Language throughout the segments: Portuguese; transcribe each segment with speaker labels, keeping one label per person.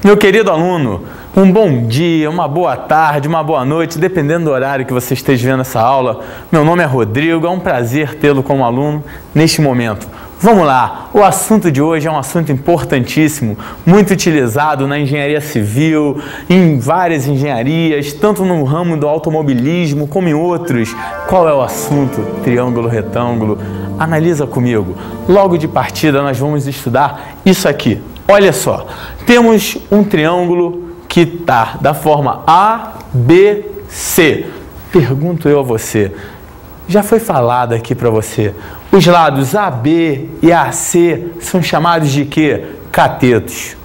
Speaker 1: Meu querido aluno, um bom dia, uma boa tarde, uma boa noite, dependendo do horário que você esteja vendo essa aula. Meu nome é Rodrigo, é um prazer tê-lo como aluno neste momento. Vamos lá, o assunto de hoje é um assunto importantíssimo, muito utilizado na engenharia civil, em várias engenharias, tanto no ramo do automobilismo como em outros. Qual é o assunto? Triângulo retângulo. Analisa comigo. Logo de partida nós vamos estudar isso aqui. Olha só, temos um triângulo que está da forma ABC. Pergunto eu a você, já foi falado aqui para você, os lados AB e AC são chamados de quê? Catetos.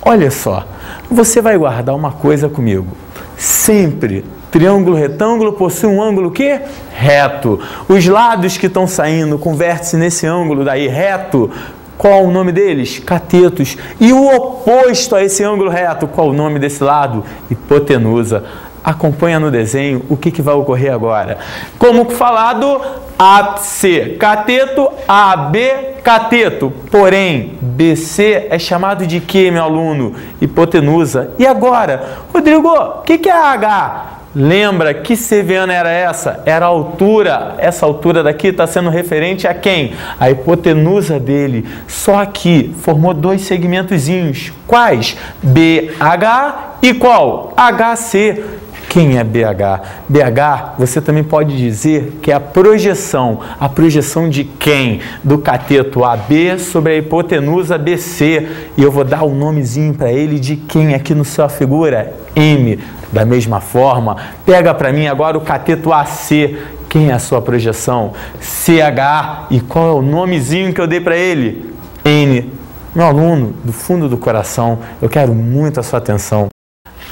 Speaker 1: Olha só, você vai guardar uma coisa comigo. Sempre triângulo retângulo possui um ângulo que? Reto. Os lados que estão saindo com vértice nesse ângulo daí reto, qual o nome deles? Catetos. E o oposto a esse ângulo reto, qual o nome desse lado? Hipotenusa. Acompanha no desenho o que vai ocorrer agora. Como falado, AC, cateto, AB, cateto. Porém, BC é chamado de quê, meu aluno? Hipotenusa. E agora? Rodrigo, o que é H? Lembra que sevana era essa? Era a altura. Essa altura daqui está sendo referente a quem? A hipotenusa dele. Só que formou dois segmentozinhos. Quais? BH e qual? HC. Quem é BH? BH, você também pode dizer que é a projeção. A projeção de quem? Do cateto AB sobre a hipotenusa BC. E eu vou dar um nomezinho para ele de quem aqui na sua figura? M. Da mesma forma, pega para mim agora o cateto AC. Quem é a sua projeção? CH. E qual é o nomezinho que eu dei para ele? N. Meu aluno, do fundo do coração, eu quero muito a sua atenção.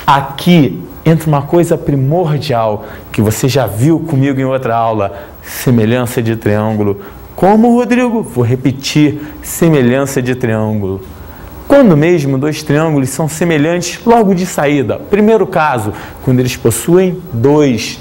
Speaker 1: Aqui entra uma coisa primordial que você já viu comigo em outra aula: semelhança de triângulo. Como, Rodrigo? Vou repetir: semelhança de triângulo. Quando mesmo dois triângulos são semelhantes logo de saída? Primeiro caso, quando eles possuem dois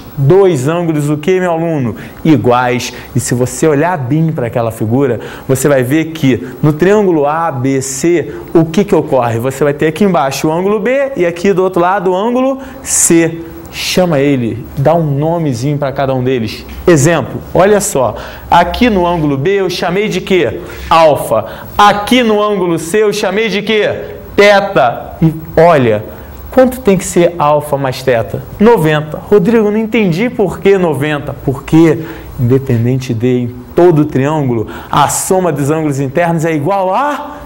Speaker 1: ângulos, o que, meu aluno? Iguais. E se você olhar bem para aquela figura, você vai ver que no triângulo ABC, o que ocorre? Você vai ter aqui embaixo o ângulo B e aqui do outro lado o ângulo C. Chama ele, dá um nomezinho para cada um deles. Exemplo, olha só, aqui no ângulo B eu chamei de quê? Alfa. Aqui no ângulo C eu chamei de quê? Teta. E olha, quanto tem que ser alfa mais teta? 90. Rodrigo, não entendi por que 90. Porque, independente de em todo triângulo, a soma dos ângulos internos é igual a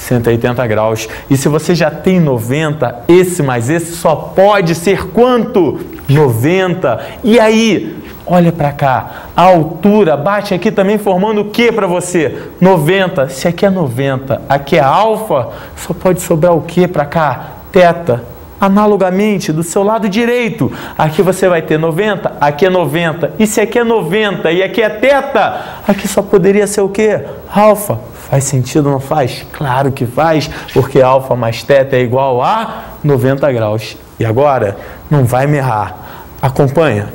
Speaker 1: 180 graus. E se você já tem 90, esse mais esse só pode ser quanto? 90. E aí, olha para cá, a altura bate aqui também formando o que para você? 90. Se aqui é 90, aqui é alfa, só pode sobrar o que para cá? Teta. Analogamente, do seu lado direito, aqui você vai ter 90, aqui é 90. E se aqui é 90 e aqui é teta, aqui só poderia ser o quê? Alfa. Faz sentido, não faz? Claro que faz, porque alfa mais teta é igual a 90 graus. E agora, não vai me errar. Acompanha.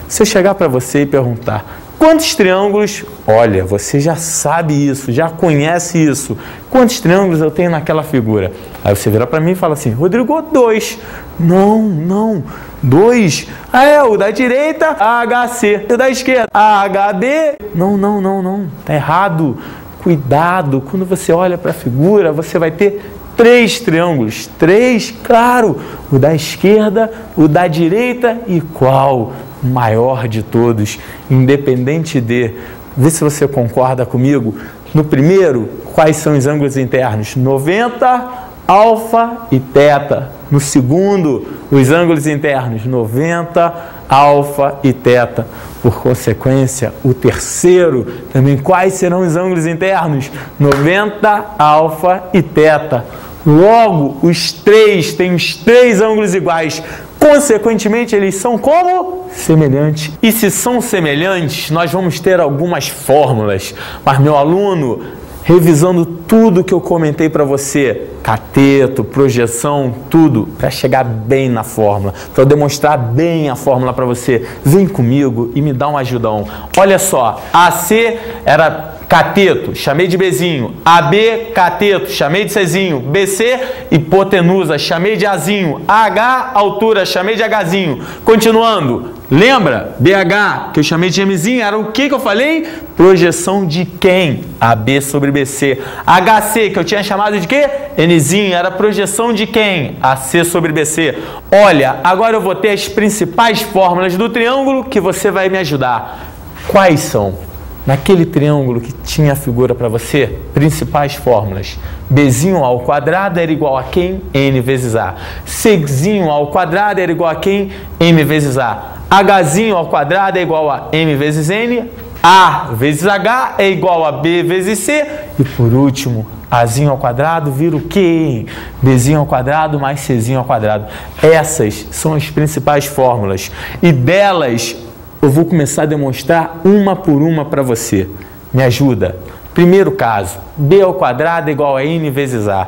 Speaker 1: Se eu chegar para você e perguntar, quantos triângulos? Olha, você já sabe isso, já conhece isso. Quantos triângulos eu tenho naquela figura? Aí você vira para mim e fala assim, Rodrigo, 2. Não. 2. Ah, é o da direita, HC. O da esquerda, HB. Não. Tá errado. Cuidado, quando você olha para a figura, você vai ter 3 triângulos. 3, claro. O da esquerda, o da direita e qual? O maior de todos, independente de... Vê se você concorda comigo. No primeiro, quais são os ângulos internos? 90, alfa e teta. No segundo, os ângulos internos, 90, alfa e teta. Por consequência, o terceiro, também quais serão os ângulos internos? 90, alfa e teta. Logo, os 3 têm os 3 ângulos iguais. Consequentemente, eles são como? Semelhantes. E se são semelhantes, nós vamos ter algumas fórmulas. Mas, meu aluno, revisando tudo que eu comentei para você, cateto, projeção, tudo, para chegar bem na fórmula, para eu demonstrar bem a fórmula para você, vem comigo e me dá um ajudão. Olha só, AC era cateto, chamei de Bzinho. AB, cateto, chamei de Czinho. BC, hipotenusa, chamei de Azinho. AH, altura, chamei de Hzinho. Continuando, lembra? BH, que eu chamei de Mzinho, era o que eu falei? Projeção de quem? AB sobre BC. HC, que eu tinha chamado de quê? Nzinho, era projeção de quem? AC sobre BC. Olha, agora eu vou ter as principais fórmulas do triângulo que você vai me ajudar. Quais são? Naquele triângulo que tinha a figura para você, principais fórmulas. Bzinho ao quadrado era igual a quem? N vezes A. Czinho ao quadrado era igual a quem? M vezes A. Hzinho ao quadrado é igual a M vezes N. A vezes H é igual a B vezes C. E por último, Azinho ao quadrado vira o quê? Bzinho ao quadrado mais Czinho ao quadrado. Essas são as principais fórmulas. E delas eu vou começar a demonstrar uma por uma para você. Me ajuda. Primeiro caso, B ao quadrado é igual a N vezes A.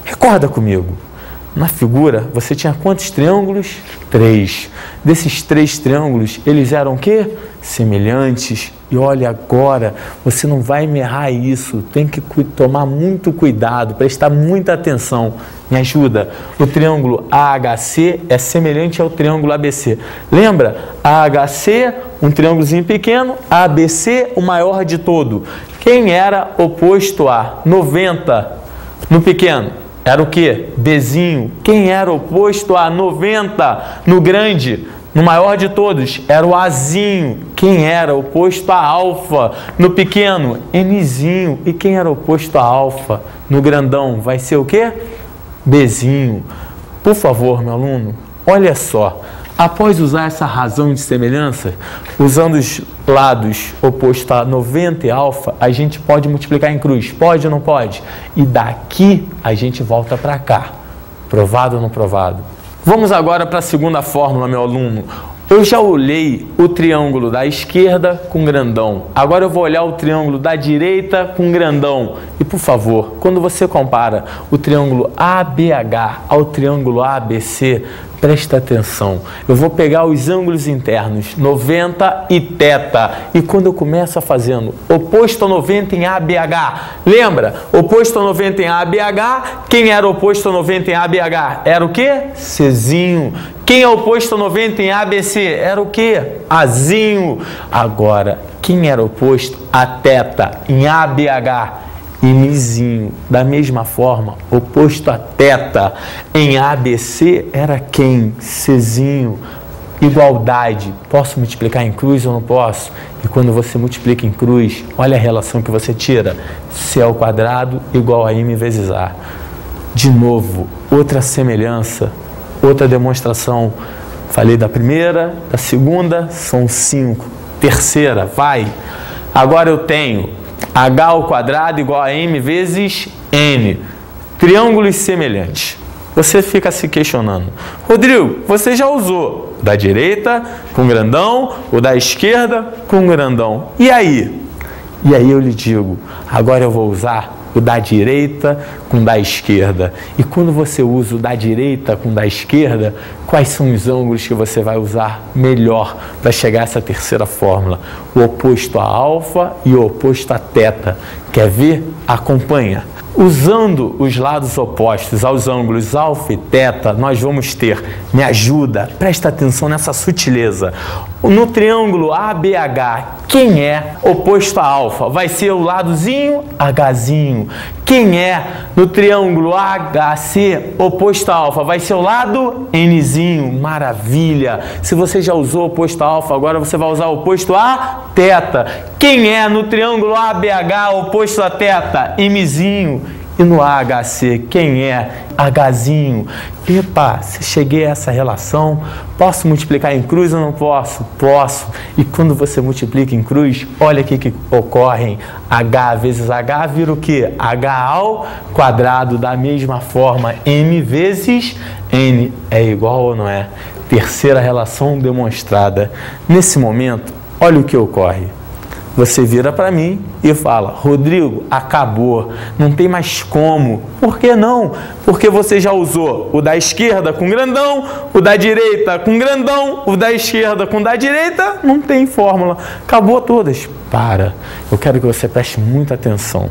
Speaker 1: Recorda comigo. Na figura, você tinha quantos triângulos? 3. Desses 3 triângulos, eles eram o quê? Semelhantes. E olha agora, você não vai me errar isso. Tem que tomar muito cuidado, prestar muita atenção. Me ajuda. O triângulo AHC é semelhante ao triângulo ABC. Lembra? AHC, um triângulozinho pequeno. ABC, o maior de todo. Quem era oposto a 90 no pequeno? Era o quê? Bzinho. Quem era oposto a 90 no grande? No maior de todos, era o Azinho. Quem era oposto a alfa no pequeno? Nzinho. E quem era oposto a alfa no grandão? Vai ser o quê? Bzinho. Por favor, meu aluno, olha só. Após usar essa razão de semelhança, usando os lados opostos a 90 e alfa, a gente pode multiplicar em cruz. Pode ou não pode? E daqui a gente volta para cá. Provado ou não provado? Vamos agora para a segunda fórmula, meu aluno. Eu já olhei o triângulo da esquerda com grandão. Agora eu vou olhar o triângulo da direita com grandão. E, por favor, quando você compara o triângulo ABH ao triângulo ABC, presta atenção. Eu vou pegar os ângulos internos, 90 e θ. E quando eu começo a fazendo oposto a 90 em ABH, lembra? Oposto a 90 em ABH, quem era oposto a 90 em ABH? Era o quê? Czinho. Quem é oposto a 90 em ABC? Era o quê? Azinho. Agora, quem era oposto a θ em ABH? Mzinho. Da mesma forma, oposto a θ em ABC era quem? Czinho. Igualdade. Posso multiplicar em cruz ou não posso? E quando você multiplica em cruz, olha a relação que você tira. C ao quadrado igual a M vezes A. De novo, outra semelhança, outra demonstração. Falei da primeira, da segunda, são 5. Terceira, vai. Agora eu tenho H ao quadrado igual a M vezes N. Triângulos semelhantes. Você fica se questionando. Rodrigo, você já usou o da direita com grandão, o da esquerda com grandão. E aí? E aí eu lhe digo, agora eu vou usar o da direita com o da esquerda. E quando você usa o da direita com o da esquerda, quais são os ângulos que você vai usar melhor para chegar a essa terceira fórmula? O oposto a alfa e o oposto a θ. Quer ver? Acompanha. Usando os lados opostos aos ângulos alfa e θ, nós vamos ter, me ajuda, presta atenção nessa sutileza. No triângulo ABH, quem é oposto a alfa? Vai ser o ladozinho Hzinho. Quem é no triângulo HC oposto a alfa? Vai ser o lado Nzinho. Maravilha! Se você já usou o oposto a alfa, agora você vai usar o oposto a θ. Quem é no triângulo ABH oposto a θ? Mzinho. E no AHC, quem é? Hzinho. Epa, se cheguei a essa relação, posso multiplicar em cruz ou não posso? Posso. E quando você multiplica em cruz, olha o que ocorre. H vezes H vira o quê? H ao quadrado. Da mesma forma, M vezes N é igual ou não é? Terceira relação demonstrada. Nesse momento, olha o que ocorre. você vira para mim e fala: Rodrigo, acabou, não tem mais como. Por que não? Porque você já usou o da esquerda com grandão, o da direita com grandão, o da esquerda com da direita, não tem fórmula, acabou todas. Para, eu quero que você preste muita atenção.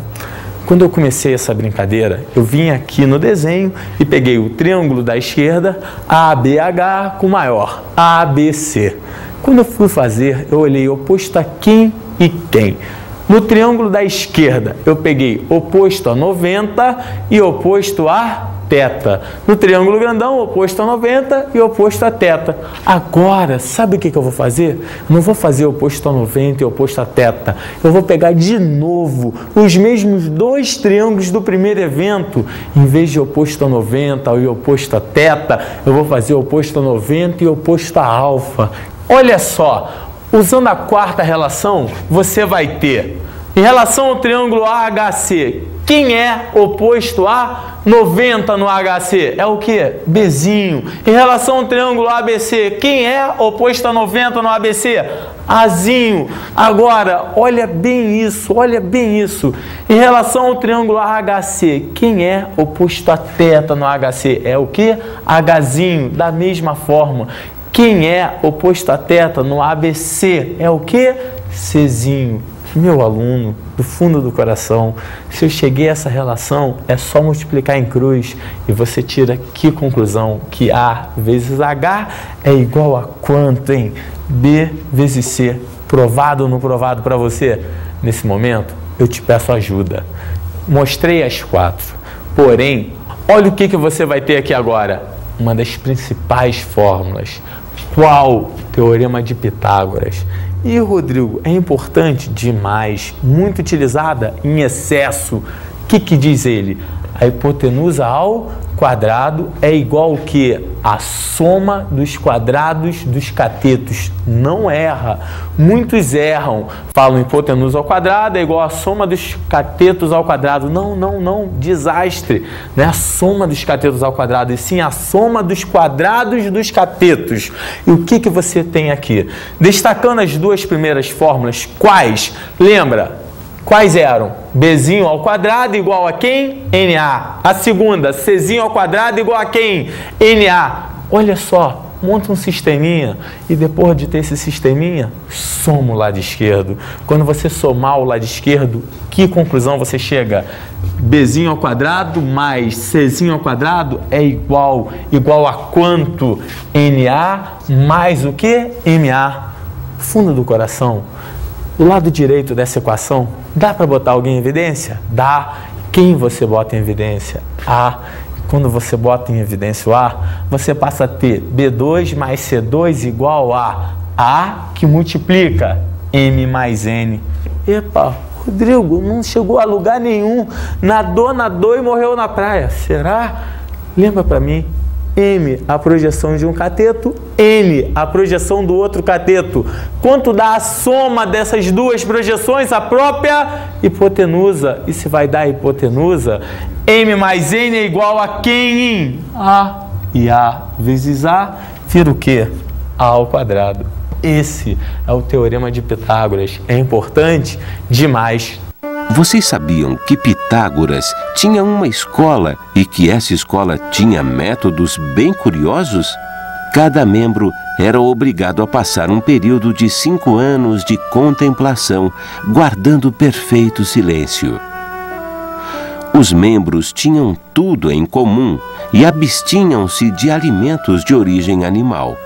Speaker 1: Quando eu comecei essa brincadeira, eu vim aqui no desenho e peguei o triângulo da esquerda, ABH com maior, ABC. Quando eu fui fazer, eu olhei oposto a quem e quem. No triângulo da esquerda, eu peguei oposto a 90 e oposto a θ. No triângulo grandão, oposto a 90 e oposto a θ. Agora, sabe o que eu vou fazer? Eu não vou fazer oposto a 90 e oposto a θ. Eu vou pegar de novo os mesmos dois triângulos do primeiro evento. Em vez de oposto a 90 e oposto a θ, eu vou fazer oposto a 90 e oposto a alfa. Olha só, usando a quarta relação, você vai ter, em relação ao triângulo AHC, quem é oposto a 90 no HC? É o que? Bzinho. Em relação ao triângulo ABC, quem é oposto a 90 no ABC? Azinho. Agora, olha bem isso, olha bem isso. Em relação ao triângulo AHC, quem é oposto a θ no HC? É o que? Hzinho. Da mesma forma. Quem é oposto a θ no ABC? É o que? Czinho. Meu aluno, do fundo do coração, se eu cheguei a essa relação, é só multiplicar em cruz e você tira que conclusão? Que A vezes H é igual a quanto, hein? B vezes C. Provado ou não provado para você? Nesse momento, eu te peço ajuda. Mostrei as quatro. Porém, olha o que você vai ter aqui agora. Uma das principais fórmulas. Qual? Teorema de Pitágoras. E, Rodrigo, é importante demais, muito utilizada em excesso. O que diz ele? A hipotenusa ao quadrado é igual ao que? A soma dos quadrados dos catetos. Não erra. Muitos erram. Falam hipotenusa ao quadrado é igual a soma dos catetos ao quadrado. Não, não, não. Desastre. Não é a soma dos catetos ao quadrado, e sim a soma dos quadrados dos catetos. E o que você tem aqui? Destacando as duas primeiras fórmulas, quais? Lembra? Quais eram? Bzinho ao quadrado igual a quem? Na. A segunda, Czinho ao quadrado igual a quem? Na. Olha só, monta um sisteminha e depois de ter esse sisteminha, soma o lado esquerdo. Quando você somar o lado esquerdo, que conclusão você chega? Bzinho ao quadrado mais Czinho ao quadrado é igual a quanto? Na mais o que? Ma. Fundo do coração. Do lado direito dessa equação, dá para botar alguém em evidência? Dá. Quem você bota em evidência? A. Quando você bota em evidência o A, você passa a ter B2 mais C2 igual a A que multiplica M mais N. Epa, Rodrigo, não chegou a lugar nenhum. Nadou e morreu na praia. Será? Lembra para mim. M, a projeção de um cateto, N, a projeção do outro cateto. Quanto dá a soma dessas duas projeções? A própria hipotenusa. E se vai dar a hipotenusa, M mais N é igual a quem? A. E A vezes A vira o quê? A ao quadrado. Esse é o teorema de Pitágoras. É importante demais.
Speaker 2: Vocês sabiam que Pitágoras tinha uma escola e que essa escola tinha métodos bem curiosos? Cada membro era obrigado a passar um período de 5 anos de contemplação, guardando perfeito silêncio. Os membros tinham tudo em comum e abstinham-se de alimentos de origem animal.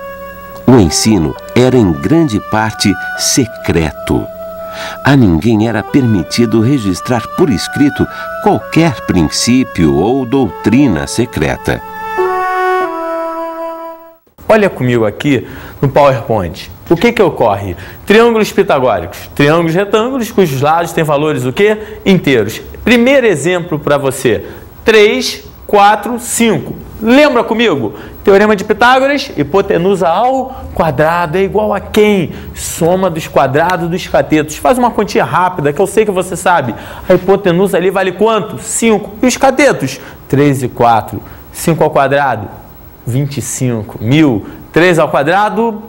Speaker 2: O ensino era em grande parte secreto. A ninguém era permitido registrar por escrito qualquer princípio ou doutrina secreta.
Speaker 1: Olha comigo aqui no PowerPoint. O que ocorre? Triângulos pitagóricos. Triângulos retângulos cujos lados têm valores o quê? Inteiros. Primeiro exemplo para você. 3, 4, 5. Lembra comigo? Teorema de Pitágoras, hipotenusa ao quadrado é igual a quem? Soma dos quadrados dos catetos. Faz uma continha rápida, que eu sei que você sabe. A hipotenusa ali vale quanto? 5. E os catetos? 3 e 4. 5 ao quadrado? 25. 1000. 3 ao quadrado?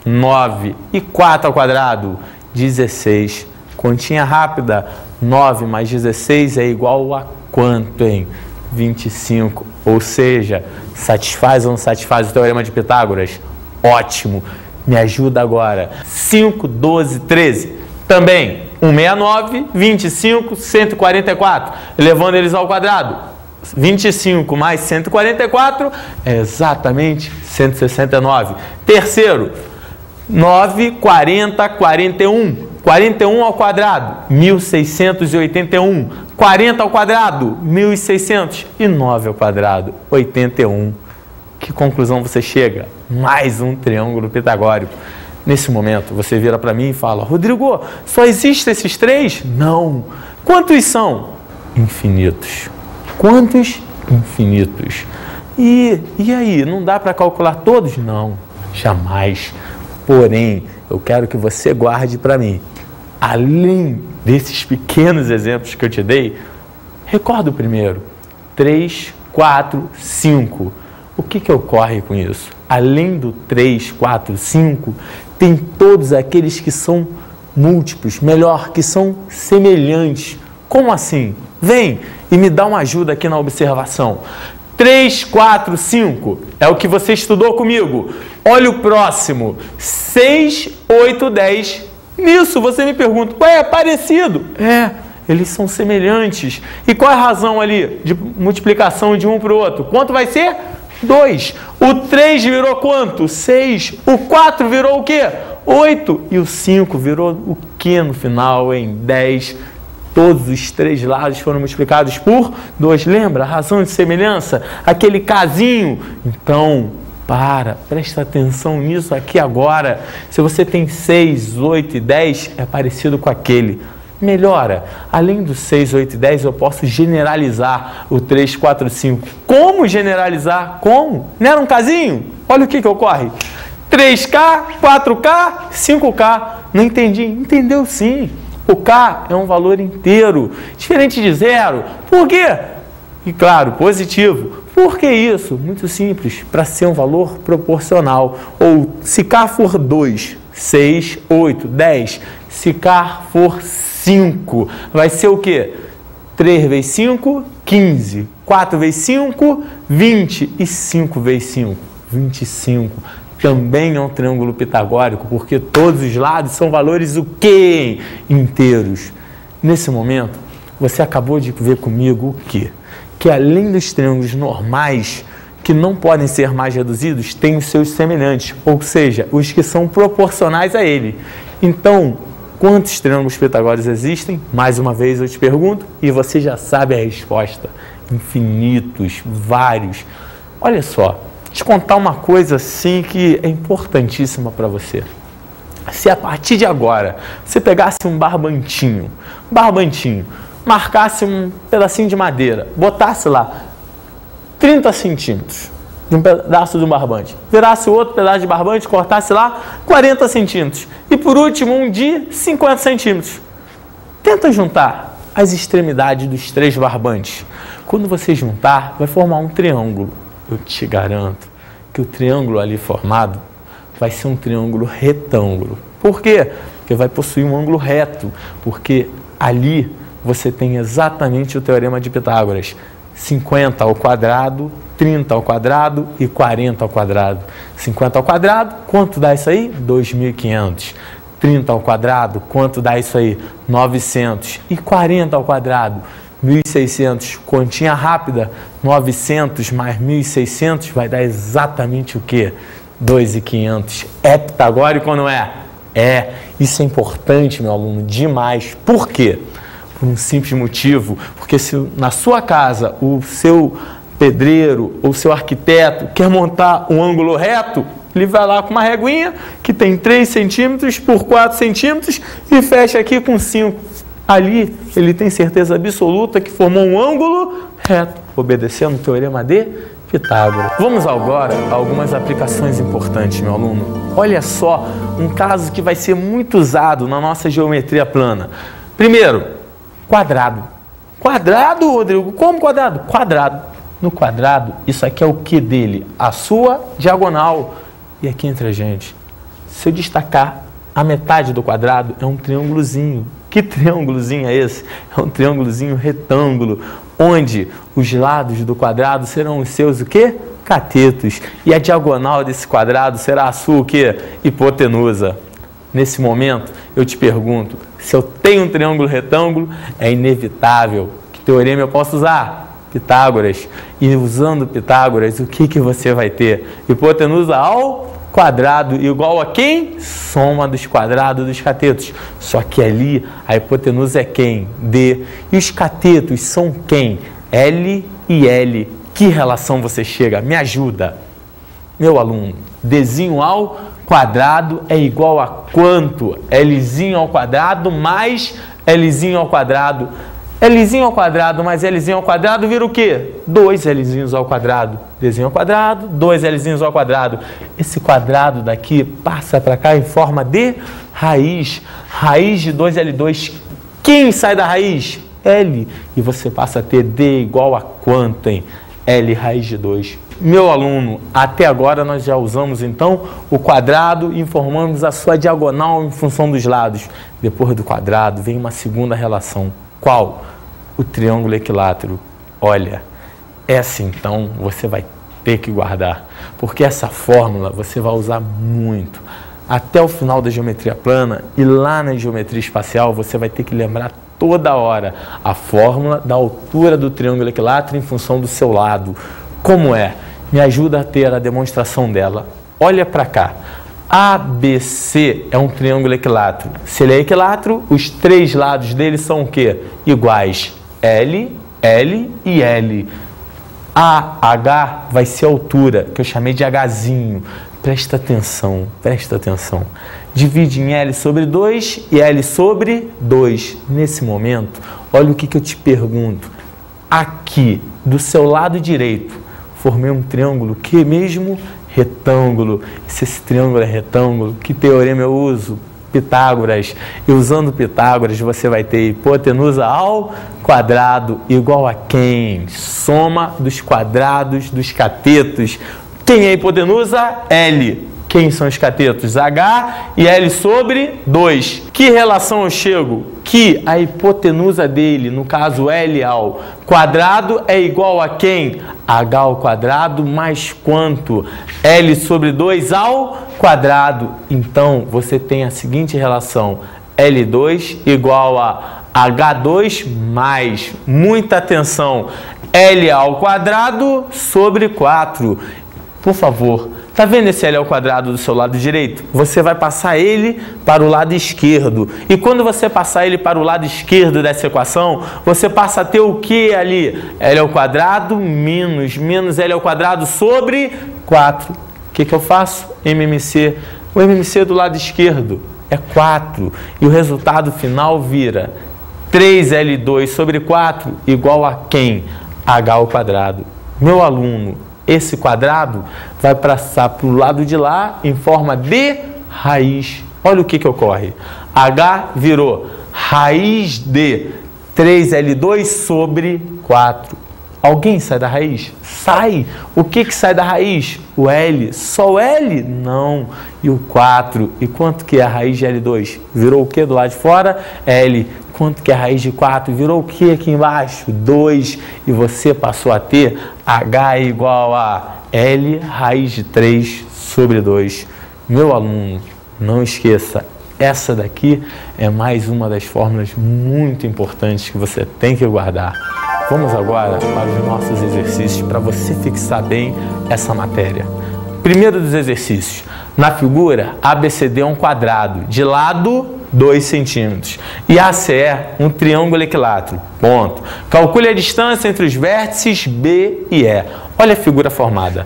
Speaker 1: 9. E 4 ao quadrado? 16. continha rápida, 9 mais 16 é igual a quanto, hein? 25. Ou seja, satisfaz ou não satisfaz o teorema de Pitágoras? Ótimo. Me ajuda agora. 5, 12, 13. Também, 169, 25, 144. Elevando eles ao quadrado. 25 mais 144 é exatamente 169. Terceiro, 9, 40, 41. 41 ao quadrado, 1681. 40 ao quadrado, 1600. E 9 ao quadrado, 81. Que conclusão você chega? Mais um triângulo pitagórico. Nesse momento, você vira para mim e fala: Rodrigo, só existem esses três? Não. Quantos são? Infinitos. Quantos? Infinitos. E aí, não dá para calcular todos? Não, jamais. Porém, eu quero que você guarde para mim. Além desses pequenos exemplos que eu te dei, recorda o primeiro. 3, 4, 5. O que ocorre com isso? Além do 3, 4, 5, tem todos aqueles que são múltiplos, melhor, que são semelhantes. Como assim? Vem e me dá uma ajuda aqui na observação. 3, 4, 5 é o que você estudou comigo. Olha o próximo. 6, 8, 10. Nisso você me pergunta, ué, é parecido? É, eles são semelhantes. E qual é a razão ali de multiplicação de um para o outro? Quanto vai ser? 2. O 3 virou quanto? 6. O 4 virou o quê? 8. E o 5 virou o quê no final, em 10. Todos os três lados foram multiplicados por 2. Lembra a razão de semelhança? Aquele casinho. Então, presta atenção nisso aqui agora. Se você tem 6, 8 e 10, é parecido com aquele. Melhora. Além do 6, 8 e 10, eu posso generalizar o 3, 4, 5. Como generalizar? Como? Não era um casinho? Olha o que ocorre. 3K, 4K, 5K. Não entendi. Entendeu sim. O K é um valor inteiro, diferente de zero. Por quê? E claro, positivo. Por que isso? Muito simples, para ser um valor proporcional. Ou se K for 2, 6, 8, 10. Se K for 5, vai ser o quê? 3 vezes 5, 15. 4 vezes 5, 20. E 5 vezes 5, 25. Também é um triângulo pitagórico, porque todos os lados são valores o quê? Inteiros. Nesse momento, você acabou de ver comigo o quê? Que além dos triângulos normais, que não podem ser mais reduzidos, tem os seus semelhantes, ou seja, os que são proporcionais a ele. Então, quantos triângulos pitagóricos existem? Mais uma vez eu te pergunto, e você já sabe a resposta. Infinitos, vários. Olha só, te contar uma coisa assim que é importantíssima para você. Se a partir de agora você pegasse um barbantinho, marcasse um pedacinho de madeira, botasse lá 30 centímetros de um pedaço de um barbante, virasse outro pedaço de barbante, cortasse lá 40 centímetros e por último um de 50 centímetros. Tenta juntar as extremidades dos três barbantes. Quando você juntar, vai formar um triângulo. Eu te garanto que o triângulo ali formado vai ser um triângulo retângulo. Por quê? Porque vai possuir um ângulo reto, porque ali você tem exatamente o teorema de Pitágoras. 50 ao quadrado, 30 ao quadrado e 40 ao quadrado. 50 ao quadrado, quanto dá isso aí? 2.500. 30 ao quadrado, quanto dá isso aí? 900. E 40 ao quadrado? 1.600. Continha rápida, 900 mais 1.600 vai dar exatamente o quê? 2.500. É pitagórico ou não é? É. Isso é importante, meu aluno, demais. Por quê? Por um simples motivo. Porque se na sua casa o seu pedreiro ou seu arquiteto quer montar um ângulo reto, ele vai lá com uma reguinha que tem 3 centímetros por 4 centímetros e fecha aqui com 5. Ali, ele tem certeza absoluta que formou um ângulo reto, obedecendo o teorema de Pitágoras. Vamos agora a algumas aplicações importantes, meu aluno. Olha só, um caso que vai ser muito usado na nossa geometria plana. Primeiro, quadrado. Quadrado, Rodrigo? Como quadrado? Quadrado. No quadrado, isso aqui é o que dele? A sua diagonal. E aqui entre a gente, se eu destacar a metade do quadrado, é um triângulozinho. Que triângulozinho é esse? É um triângulozinho retângulo, onde os lados do quadrado serão os seus o quê? Catetos. E a diagonal desse quadrado será a sua o quê? Hipotenusa. Nesse momento, eu te pergunto, se eu tenho um triângulo retângulo, é inevitável. Que teorema eu posso usar? Pitágoras. E usando Pitágoras, o que você vai ter? Hipotenusa ao quadrado igual a quem? Soma dos quadrados dos catetos. Só que ali a hipotenusa é quem? D. E os catetos são quem? L e L. Que relação você chega? Me ajuda. Meu aluno, Dzinho ao quadrado é igual a quanto? Lzinho ao quadrado mais Lzinho ao quadrado. Lzinho ao quadrado mais Lzinho ao quadrado vira o quê? 2 Lzinhos ao quadrado. Dzinho ao quadrado, 2 Lzinhos ao quadrado. Esse quadrado daqui passa para cá em forma de raiz. Raiz de 2L2. Quem sai da raiz? L. E você passa a ter D igual a quanto, hein? L raiz de 2. Meu aluno, até agora nós já usamos então o quadrado e informamos a sua diagonal em função dos lados. Depois do quadrado vem uma segunda relação. Qual? O triângulo equilátero. Olha, essa então você vai ter que guardar, porque essa fórmula você vai usar muito. Até o final da geometria plana e lá na geometria espacial você vai ter que lembrar toda hora a fórmula da altura do triângulo equilátero em função do seu lado. Como é? Me ajuda a ter a demonstração dela. Olha para cá. ABC é um triângulo equilátero. Se ele é equilátero, os três lados dele são o quê? Iguais. L, L e L. AH vai ser a altura, que eu chamei de Hzinho. Presta atenção, presta atenção. Divide em L sobre 2 e L sobre 2. Nesse momento, olha o que eu te pergunto. Aqui, do seu lado direito, formei um triângulo que mesmo? Retângulo. Se esse triângulo é retângulo, que teorema eu uso? Pitágoras. E usando Pitágoras, você vai ter hipotenusa ao quadrado igual a quem? Soma dos quadrados dos catetos. Quem é a hipotenusa? L. Quem são os catetos? H e L sobre 2. Que relação eu chego? Que a hipotenusa dele, no caso L ao quadrado, é igual a quem? H ao quadrado mais quanto? L sobre 2 ao quadrado. Então, você tem a seguinte relação. L2 igual a H2 mais, muita atenção, L ao quadrado sobre 4. Por favor, tá vendo esse L ao quadrado do seu lado direito? Você vai passar ele para o lado esquerdo. E quando você passar ele para o lado esquerdo dessa equação, você passa a ter o que ali? L ao quadrado menos L ao quadrado sobre 4. O que eu faço? MMC. O MMC do lado esquerdo é 4. E o resultado final vira 3L2 sobre 4 igual a quem? H ao quadrado. Meu aluno, esse quadrado vai passar para o lado de lá em forma de raiz. Olha o que ocorre. H virou raiz de 3L2 sobre 4. Alguém sai da raiz? Sai. O que sai da raiz? O L. Só o L? Não. E o 4. E quanto que é a raiz de L2? Virou o que do lado de fora? L. Quanto que é a raiz de 4? Virou o que aqui embaixo? 2. E você passou a ter H igual a L raiz de 3 sobre 2. Meu aluno, não esqueça, essa daqui é mais uma das fórmulas muito importantes que você tem que guardar. Vamos agora para os nossos exercícios para você fixar bem essa matéria. Primeiro dos exercícios. Na figura, ABCD é um quadrado, de lado 2 centímetros. E AC é um triângulo equilátero. Ponto. Calcule a distância entre os vértices B e E. Olha a figura formada.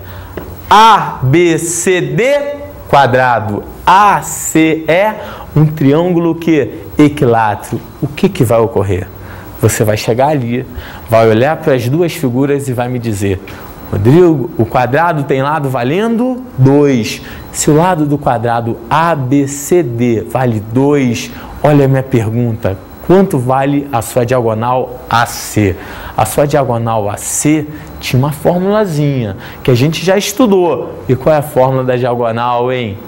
Speaker 1: ABCD quadrado. ACE, um triângulo que equilátero. O que vai ocorrer? Você vai chegar ali, vai olhar para as duas figuras e vai me dizer: Rodrigo, o quadrado tem lado valendo 2. Se o lado do quadrado ABCD vale 2, olha a minha pergunta. Quanto vale a sua diagonal AC? A sua diagonal AC tinha uma formulazinha que a gente já estudou. E qual é a fórmula da diagonal, hein?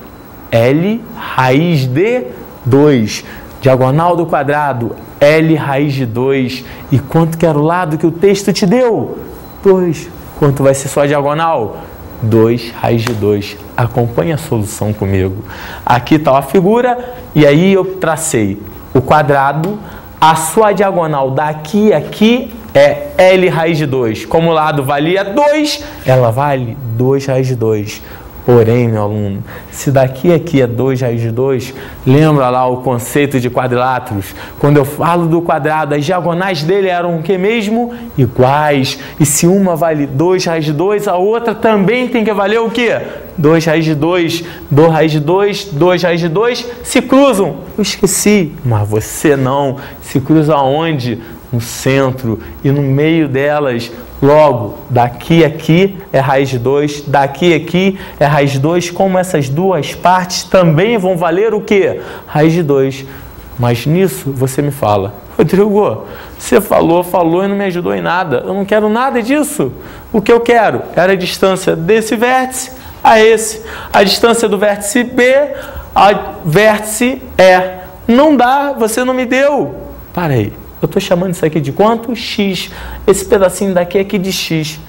Speaker 1: L raiz de 2. Diagonal do quadrado, L raiz de 2. E quanto que era o lado que o texto te deu? 2. Quanto vai ser só a diagonal? 2 raiz de 2. Acompanhe a solução comigo. Aqui está a figura e aí eu tracei o quadrado. A sua diagonal daqui a aqui é L raiz de 2. Como o lado valia 2, ela vale 2 raiz de 2. Porém, meu aluno, se daqui a aqui é 2 raiz de 2, lembra lá o conceito de quadriláteros? Quando eu falo do quadrado, as diagonais dele eram o que mesmo? Iguais. E se uma vale 2 raiz de 2, a outra também tem que valer o quê? 2 raiz de 2, 2 raiz de 2, 2 raiz de 2, se cruzam. Eu esqueci, mas você não. Se cruza aonde? No centro e no meio delas. Logo, daqui a aqui é raiz de 2, daqui a aqui é raiz de 2, como essas duas partes também vão valer o quê? Raiz de 2. Mas nisso você me fala, Rodrigo, você falou e não me ajudou em nada. Eu não quero nada disso. O que eu quero era a distância desse vértice a esse. A distância do vértice B ao vértice E. Não dá, você não me deu. Para aí. Eu estou chamando isso aqui de quanto? X. Esse pedacinho daqui é aqui de X.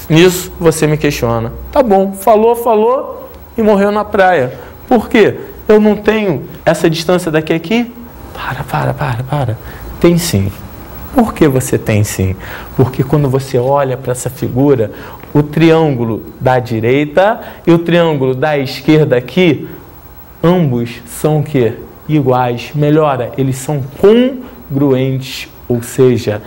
Speaker 1: Nisso você me questiona. Tá bom, falou e morreu na praia. Por quê? Eu não tenho essa distância daqui a aqui? Para. Tem sim. Por que você tem sim? Porque quando você olha para essa figura, o triângulo da direita e o triângulo da esquerda aqui, ambos são o quê? Iguais. Melhora, eles são congruentes, ou seja,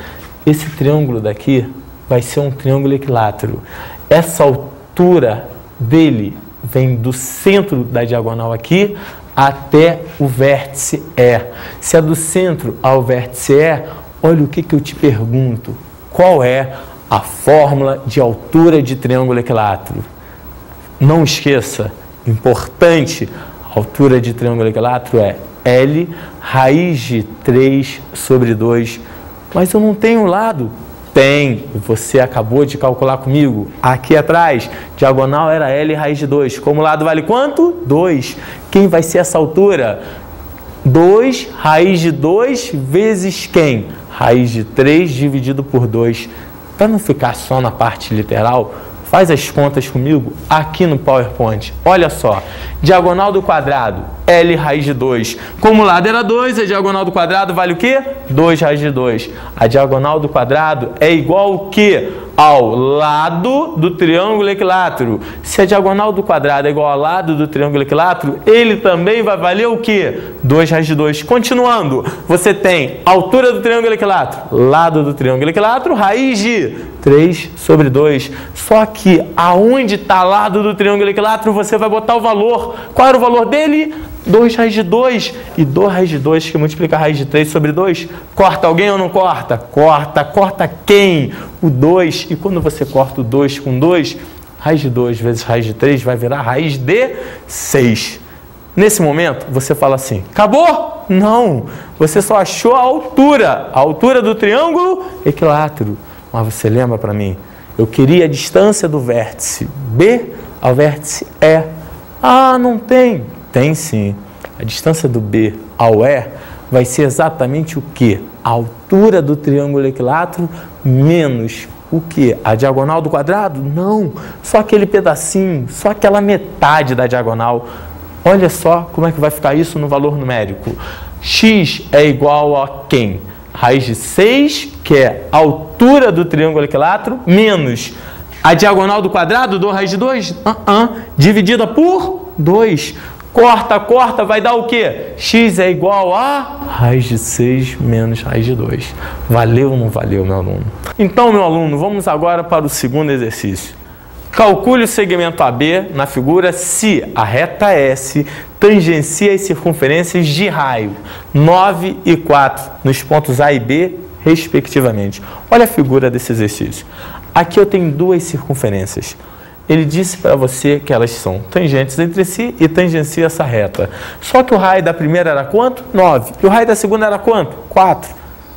Speaker 1: esse triângulo daqui vai ser um triângulo equilátero. Essa altura dele vem do centro da diagonal aqui até o vértice E. Se é do centro ao vértice E, olha o que eu te pergunto. Qual é a fórmula de altura de triângulo equilátero? Não esqueça, importante, a altura de triângulo equilátero é L raiz de 3 sobre 2. Mas eu não tenho lado. Tem. Você acabou de calcular comigo. Aqui atrás, diagonal era L raiz de 2. Como lado vale quanto? 2. Quem vai ser essa altura? 2 raiz de 2 vezes quem? Raiz de 3 dividido por 2. Para não ficar só na parte literal, faz as contas comigo aqui no PowerPoint. Olha só, diagonal do quadrado, L raiz de 2. Como o lado era 2, a diagonal do quadrado vale o quê? 2 raiz de 2. A diagonal do quadrado é igual ao quê? Ao lado do triângulo equilátero. Se a diagonal do quadrado é igual ao lado do triângulo equilátero, ele também vai valer o quê? 2 raiz de 2. Continuando, você tem altura do triângulo equilátero, lado do triângulo equilátero, raiz de 3 sobre 2. Só que aonde está lado do triângulo equilátero, você vai botar o valor. Qual era o valor dele? 2 raiz de 2. E 2 raiz de 2 que multiplica a raiz de 3 sobre 2. Corta alguém ou não corta? Corta. Corta quem? O 2. E quando você corta o 2 com 2, raiz de 2 vezes raiz de 3 vai virar raiz de 6. Nesse momento, você fala assim, acabou? Não. Você só achou a altura do triângulo equilátero. Mas você lembra para mim? Eu queria a distância do vértice B ao vértice E. Ah, não tem. Tem sim. A distância do B ao E vai ser exatamente o quê? A altura do triângulo equilátero menos o quê? A diagonal do quadrado? Não. Só aquele pedacinho, só aquela metade da diagonal. Olha só como é que vai ficar isso no valor numérico. X é igual a quem? Raiz de 6, que é a altura do triângulo equilátero, menos a diagonal do quadrado, do raiz de 2, dividida por 2. Corta, vai dar o quê? X é igual a raiz de 6 menos raiz de 2. Valeu ou não valeu, meu aluno? Então, meu aluno, vamos agora para o segundo exercício. Calcule o segmento AB na figura se a reta S tangencia as circunferências de raio 9 e 4 nos pontos A e B, respectivamente. Olha a figura desse exercício. Aqui eu tenho duas circunferências. Ele disse para você que elas são tangentes entre si e tangenciam essa reta. Só que o raio da primeira era quanto? 9. E o raio da segunda era quanto? 4.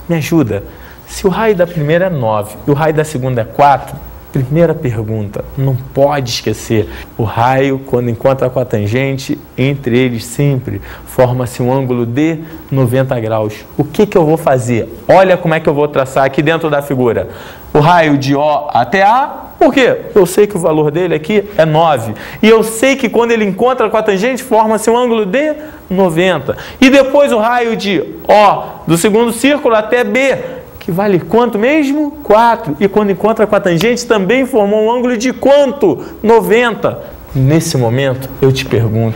Speaker 1: Me ajuda. Se o raio da primeira é 9 e o raio da segunda é 4, Primeira pergunta, não pode esquecer, o raio, quando encontra com a tangente, entre eles sempre forma-se um ângulo de 90 graus. O que eu vou fazer? Olha como é que eu vou traçar aqui dentro da figura. O raio de O até A, por quê? Eu sei que o valor dele aqui é 9. E eu sei que quando ele encontra com a tangente, forma-se um ângulo de 90. E depois o raio de O do segundo círculo até B, que vale quanto mesmo? 4. E quando encontra com a tangente, também formou um ângulo de quanto? 90. Nesse momento, eu te pergunto,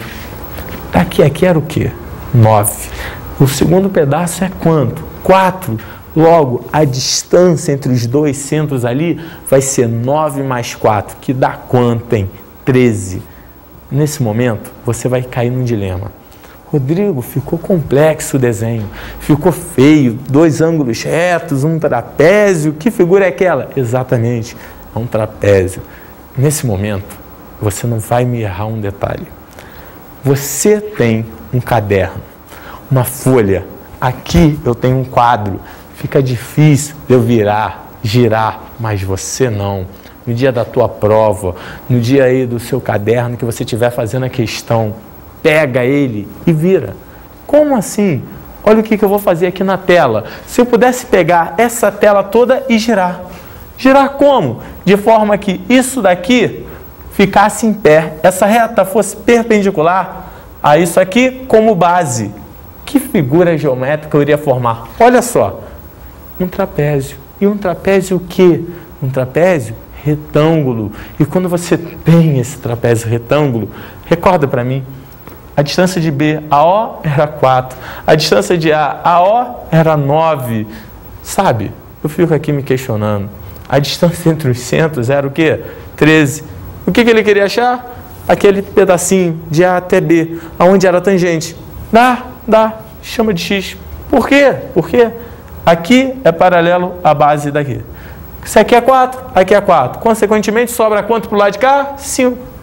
Speaker 1: daqui a aqui era o quê? 9. O segundo pedaço é quanto? 4. Logo, a distância entre os dois centros ali vai ser 9 mais 4, que dá quanto, hein? 13. Nesse momento, você vai cair num dilema. Rodrigo, ficou complexo o desenho, ficou feio, 2 ângulos retos, um trapézio, que figura é aquela? Exatamente, é um trapézio. Nesse momento, você não vai me errar um detalhe. Você tem um caderno, uma folha, aqui eu tenho um quadro, fica difícil de eu virar, girar, mas você não. No dia da tua prova, no dia aí do seu caderno que você estiver fazendo a questão, pega ele e vira. Como assim? Olha o que eu vou fazer aqui na tela. Se eu pudesse pegar essa tela toda e girar. Girar como? De forma que isso daqui ficasse em pé, essa reta fosse perpendicular a isso aqui como base. Que figura geométrica eu iria formar? Olha só, um trapézio. E um trapézio o quê? Um trapézio retângulo. E quando você tem esse trapézio retângulo, recorda para mim, a distância de B a O era 4. A distância de A a O era 9. Sabe, eu fico aqui me questionando. A distância entre os centros era o quê? 13. O que ele queria achar? Aquele pedacinho de A até B, aonde era a tangente. Dá. Chama de X. Por quê? Porque aqui é paralelo à base daqui. Se aqui é 4, aqui é 4. Consequentemente, sobra quanto para o lado de cá? 5.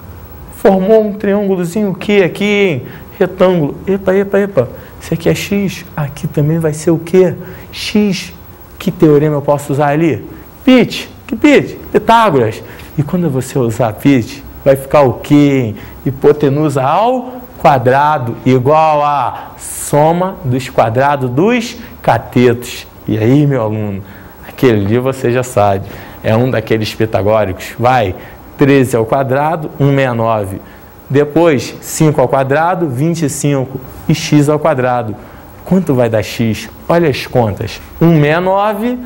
Speaker 1: Formou um triângulozinho o que aqui, hein? Retângulo. Epa. Se aqui é X, aqui também vai ser o quê? X. Que teorema eu posso usar ali? Pitt. Que Pitt? Pitágoras. E quando você usar Pitt, vai ficar o quê, hein? Hipotenusa ao quadrado igual a soma dos quadrados dos catetos. E aí, meu aluno, aquele ali você já sabe. É um daqueles pitagóricos. Vai. 13 ao quadrado, 169. Depois, 5 ao quadrado, 25. E x ao quadrado. Quanto vai dar x? Olha as contas. 169,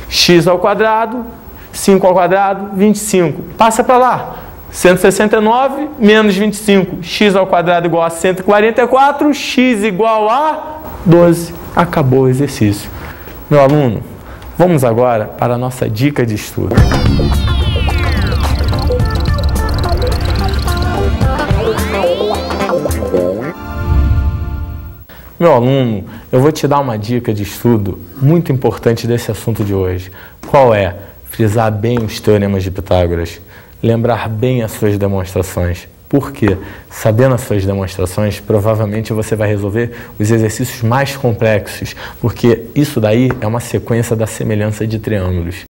Speaker 1: x ao quadrado, 5 ao quadrado, 25. Passa para lá. 169 menos 25. X ao quadrado igual a 144. X igual a 12. Acabou o exercício. Meu aluno, vamos agora para a nossa dica de estudo. Meu aluno, eu vou te dar uma dica de estudo muito importante desse assunto de hoje. Qual é? Frisar bem os teoremas de Pitágoras, lembrar bem as suas demonstrações. Por quê? Sabendo as suas demonstrações, provavelmente você vai resolver os exercícios mais complexos, porque isso daí é uma sequência da semelhança de triângulos.